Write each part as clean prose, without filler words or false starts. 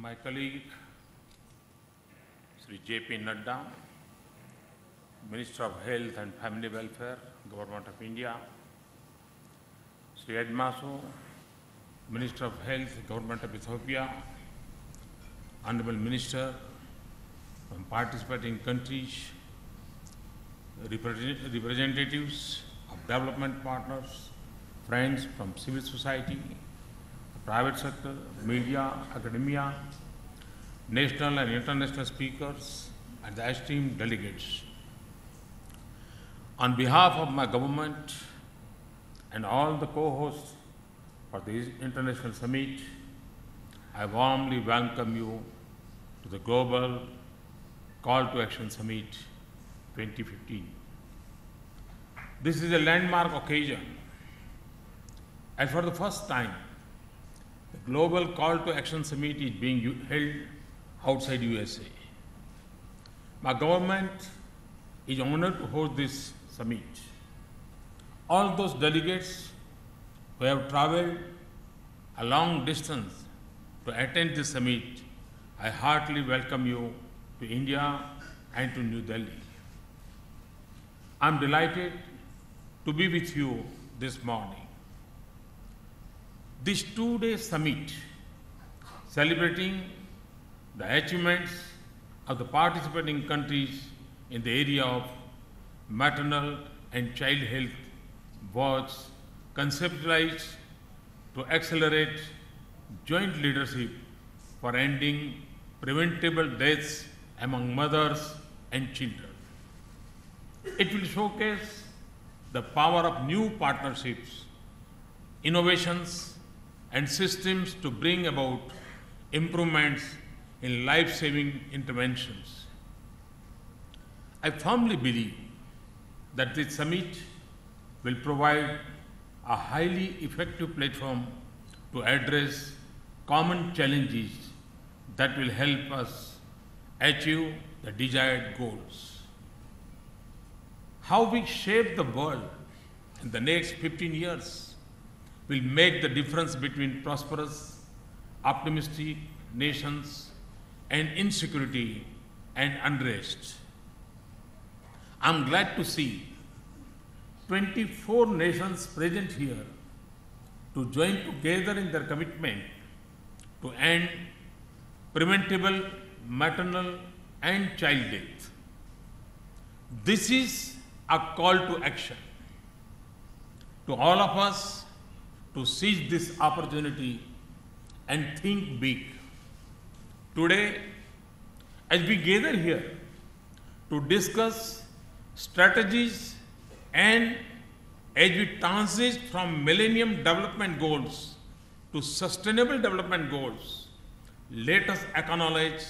my colleague Shri J.P. Nadda, Minister of Health and Family Welfare, Government of India, Shri Edmaso, Minister of Health, Government of Ethiopia, Honorable Minister from participating countries, representatives of development partners, friends from civil society, private sector, media, academia, national and international speakers, and the esteemed delegates. On behalf of my government and all the co-hosts for this international summit, I warmly welcome you to the Global Call to Action Summit 2015. This is a landmark occasion, as for the first time, the Global Call to Action Summit is being held outside USA. My government is honored to host this summit. All those delegates who have traveled a long distance to attend this summit, I heartily welcome you to India and to New Delhi. I am delighted to be with you this morning. This two-day summit, celebrating the achievements of the participating countries in the area of maternal and child health, was conceptualized to accelerate joint leadership for ending preventable deaths among mothers and children. It will showcase the power of new partnerships, innovations, and systems to bring about improvements in life-saving interventions. I firmly believe that this summit will provide a highly effective platform to address common challenges that will help us achieve the desired goals. How we shape the world in the next 15 years will make the difference between prosperous, optimistic nations and insecurity and unrest. I'm glad to see 24 nations present here to join together in their commitment to end preventable maternal and child death. This is a call to action to all of us to seize this opportunity and think big. Today, as we gather here to discuss strategies and as we transit from Millennium Development Goals to Sustainable Development Goals, let us acknowledge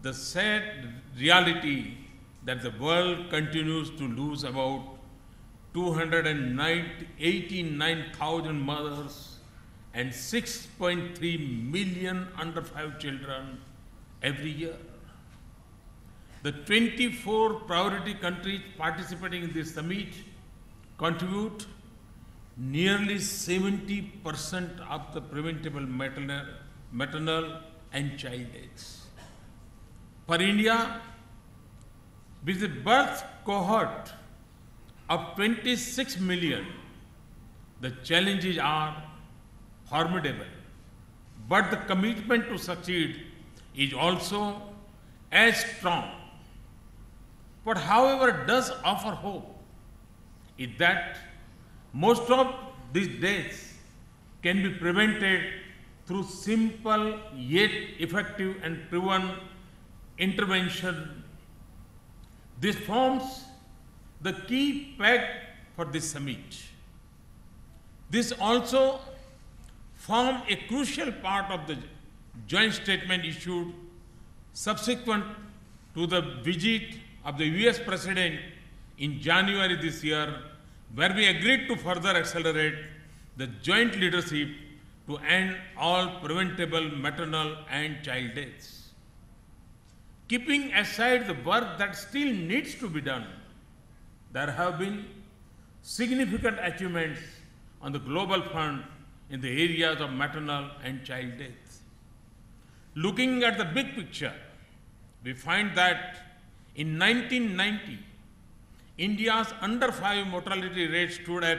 the sad reality that the world continues to lose about 289,000 mothers and 6.3 million under 5 children every year. The 24 priority countries participating in this summit contribute nearly 70% of the preventable maternal and child deaths. For India, with the birth cohort of 26 million, the challenges are formidable, but the commitment to succeed is also as strong. What, however, does offer hope is that most of these deaths can be prevented through simple yet effective and proven intervention. This forms the key peg for this summit. This also forms a crucial part of the joint statement issued subsequent to the visit of the US President in January this year, where we agreed to further accelerate the joint leadership to end all preventable maternal and child deaths. Keeping aside the work that still needs to be done, there have been significant achievements on the global front in the areas of maternal and child death. Looking at the big picture, we find that in 1990, India's under 5 mortality rate stood at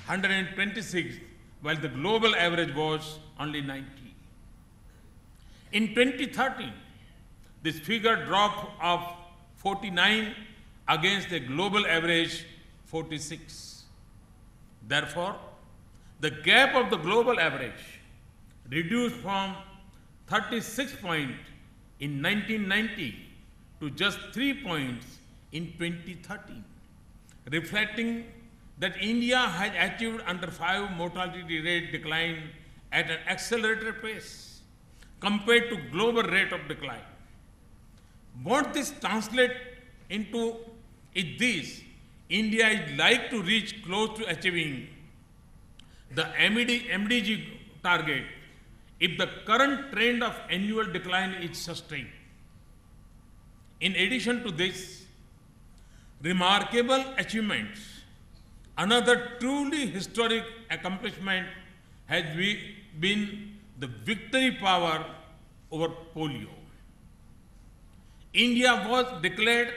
126, while the global average was only 90. In 2013, this figure dropped of 49 against a global average 46. Therefore, the gap of the global average reduced from 36 points in 1990 to just 3 points in 2013, reflecting that India has achieved under 5 mortality rate decline at an accelerated pace compared to global rate of decline. What this translates into is this: India is like to reach close to achieving the MDG target if the current trend of annual decline is sustained. In addition to this remarkable achievements, another truly historic accomplishment has been the victory power over polio. India was declared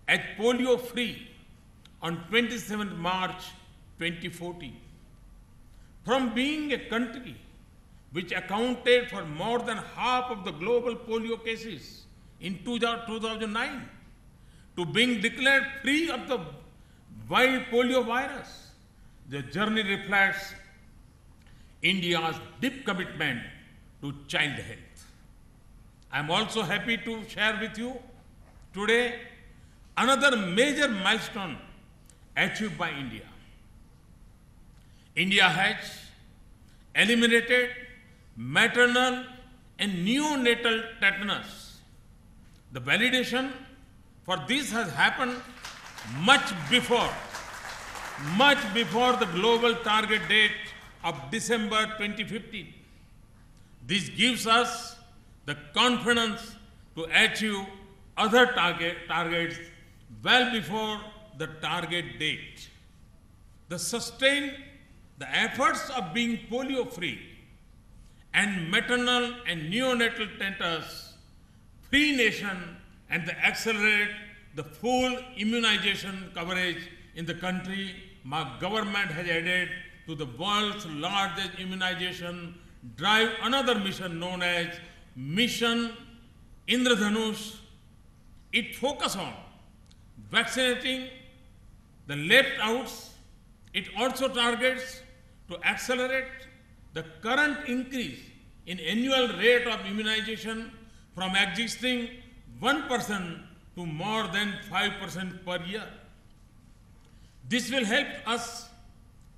as polio-free on 27 March 2014. From being a country which accounted for more than half of the global polio cases in 2009, to being declared free of the wild polio virus, the journey reflects India's deep commitment to child health. I am also happy to share with you today another major milestone achieved by India. India has eliminated maternal and neonatal tetanus. The validation for this has happened much before the global target date of December 2015. This gives us the confidence to achieve other targets well before the target date. The efforts of being polio-free and maternal and neonatal tetanus-free nation and the accelerate the full immunization coverage in the country, my government has added to the world's largest immunization drive another mission known as Mission Indradhanush. It focuses on vaccinating the left outs. It also targets to accelerate the current increase in annual rate of immunization from existing 1% to more than 5% per year. This will help us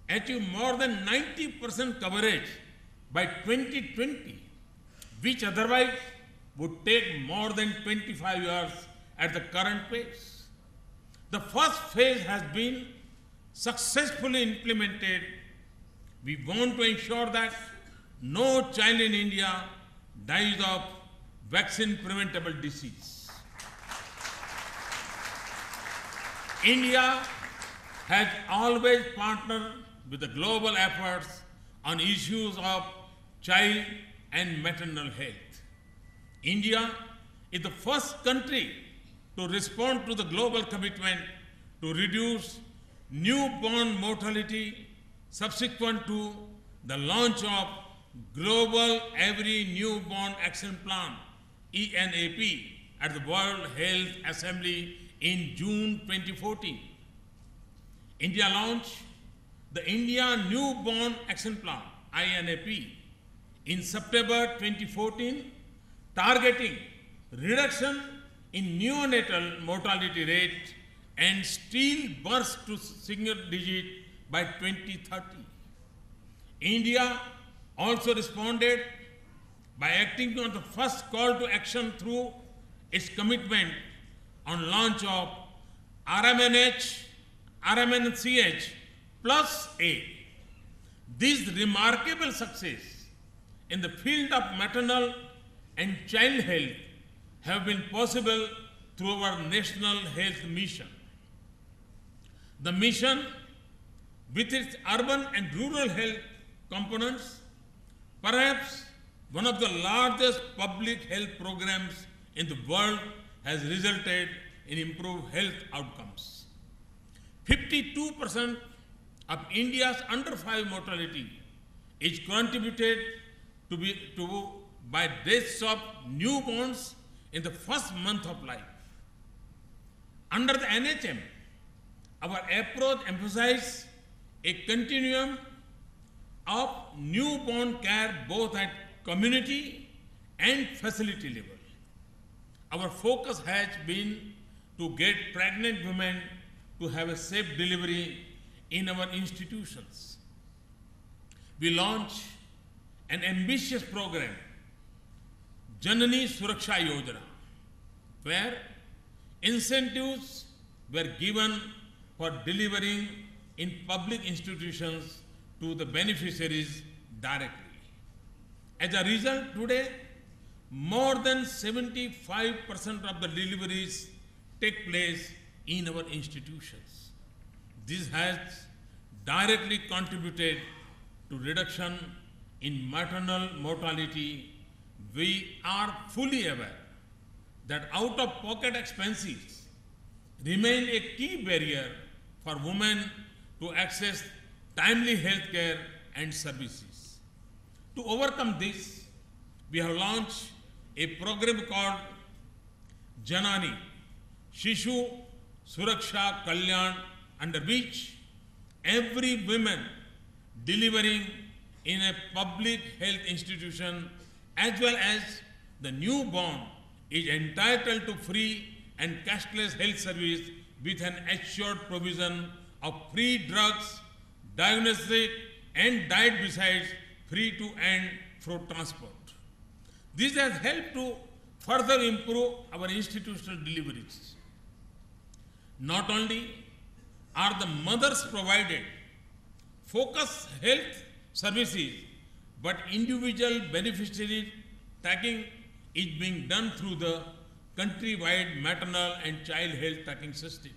achieve more than 90% coverage by 2020, which otherwise would take more than 25 years at the current pace. The first phase has been successfully implemented. We want to ensure that no child in India dies of vaccine-preventable disease. India has always partnered with the global efforts on issues of child and maternal health. India is the first country to respond to the global commitment to reduce newborn mortality subsequent to the launch of Global Every Newborn Action Plan, ENAP, at the World Health Assembly in June 2014. India launched the India Newborn Action Plan, INAP, in September 2014, targeting reduction in neonatal mortality rate and stillbirths to single digit by 2030. India also responded by acting on the first call to action through its commitment on launch of RMNCH plus A. This remarkable success in the field of maternal and child health have been possible through our National Health Mission. The mission, with its urban and rural health components, perhaps One of the largest public health programs in the world has resulted in improved health outcomes. 52% of India's under 5 mortality is contributed by deaths of newborns in the first month of life. Under the NHM, our approach emphasizes a continuum of newborn care both at community and facility level. Our focus has been to get pregnant women to have a safe delivery in our institutions. We launched an ambitious program, Janani Suraksha Yojana, where incentives were given for delivering in public institutions to the beneficiaries directly. As a result, today, more than 75% of the deliveries take place in our institutions. This has directly contributed to reduction in maternal mortality. We are fully aware that out-of-pocket expenses remain a key barrier for women to access timely health care and services. To overcome this, we have launched a program called Janani Shishu Suraksha Kalyan, under which every woman delivering in a public health institution as well as the newborn is entitled to free and cashless health service with an assured provision of free drugs, diagnostic and diet besides free to and fro transport. This has helped to further improve our institutional deliveries. Not only are the mothers provided focused health services, but individual beneficiary tracking is being done through the countrywide maternal and child health tracking system,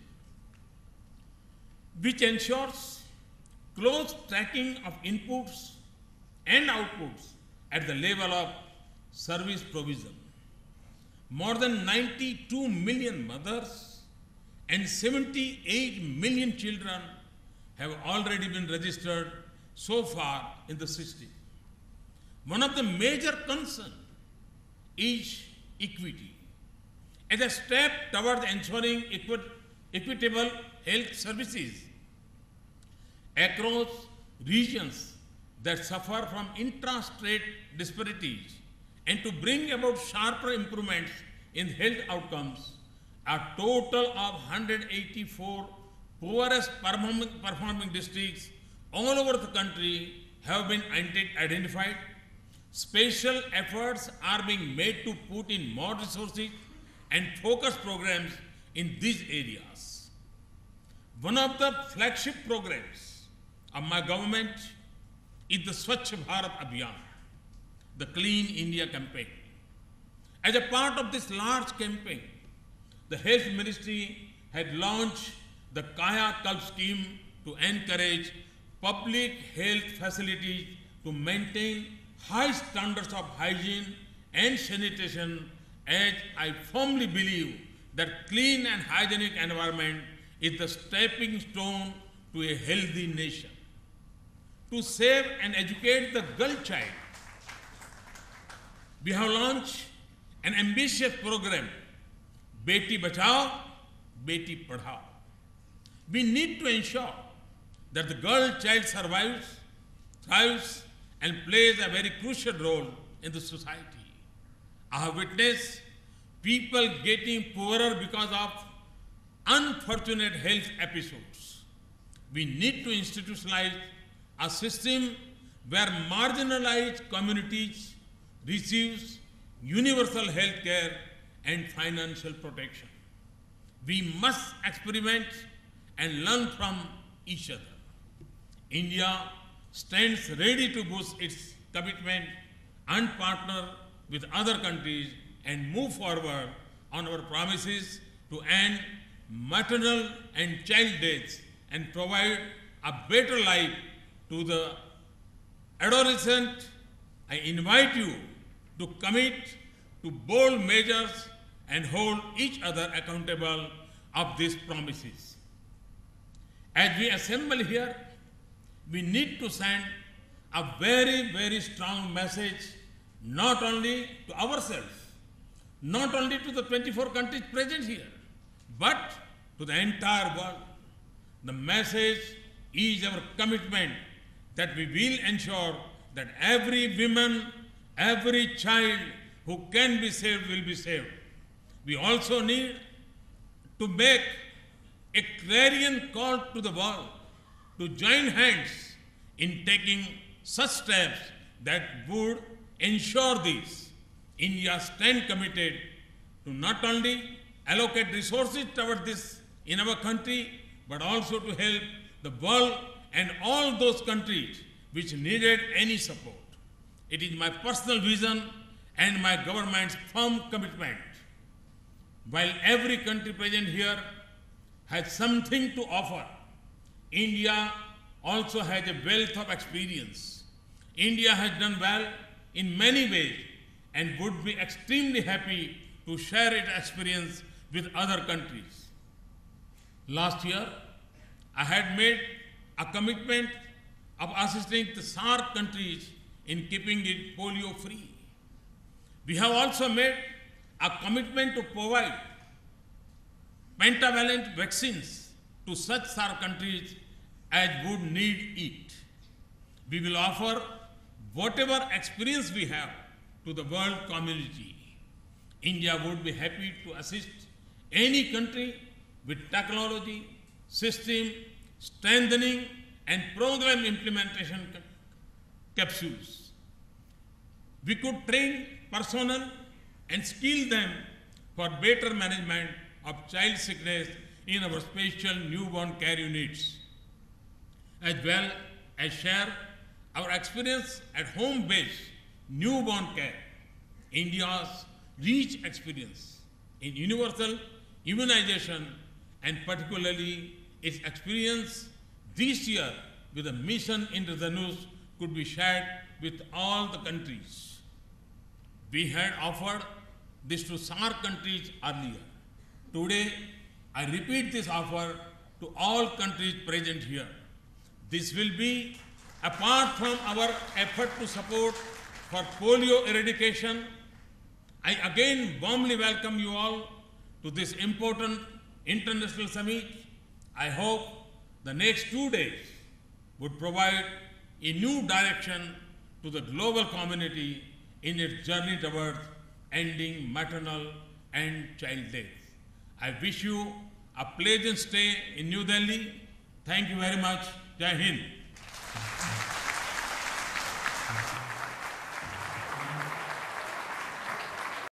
which ensures close tracking of inputs and outputs at the level of service provision. More than 92 million mothers and 78 million children have already been registered so far in the system. One of the major concerns is equity. As a step towards ensuring equitable health services across regions that suffer from intra-state disparities and to bring about sharper improvements in health outcomes, a total of 184 poorest performing districts all over the country have been identified. Special efforts are being made to put in more resources and focus programs in these areas. One of the flagship programs of my government is the Swachh Bharat Abhiyan, the Clean India campaign. As a part of this large campaign, the Health Ministry had launched the Kaya Kalp scheme to encourage public health facilities to maintain high standards of hygiene and sanitation, as I firmly believe that clean and hygienic environment is the stepping stone to a healthy nation. To save and educate the girl child, we have launched an ambitious program, Beti Bachao, Beti Padhao. We need to ensure that the girl child survives, thrives, and plays a very crucial role in the society. I have witnessed people getting poorer because of unfortunate health episodes. We need to institutionalize a system where marginalized communities receive universal health care and financial protection. We must experiment and learn from each other. India stands ready to boost its commitment and partner with other countries and move forward on our promises to end maternal and child deaths and provide a better life to the adolescent. I invite you to commit to bold measures and hold each other accountable of these promises. As we assemble here, we need to send a very, very strong message not only to ourselves, not only to the 24 countries present here, but to the entire world. The message is our commitment that we will ensure that every woman, every child who can be saved will be saved. We also need to make a clarion call to the world to join hands in taking such steps that would ensure this. India stands committed to not only allocate resources toward this in our country, but also to help the world and all those countries which needed any support. It is my personal vision and my government's firm commitment. While every country present here has something to offer, India also has a wealth of experience. India has done well in many ways and would be extremely happy to share its experience with other countries. Last year, I had made a commitment of assisting the SAARC countries in keeping it polio-free. We have also made a commitment to provide pentavalent vaccines to such SAARC countries as would need it. We will offer whatever experience we have to the world community. India would be happy to assist any country with technology, system, strengthening and program implementation capsules. We could train personnel and skill them for better management of child sickness in our special newborn care units, as well as share our experience at home-based newborn care. India's rich experience in universal immunization and particularly its experience this year with the mission Indradhanush could be shared with all the countries. We had offered this to SAARC countries earlier. Today, I repeat this offer to all countries present here. This will be apart from our effort to support for polio eradication. I again warmly welcome you all to this important international summit. I hope the next 2 days would provide a new direction to the global community in its journey towards ending maternal and child death. I wish you a pleasant stay in New Delhi. Thank you very much. Jai Hind.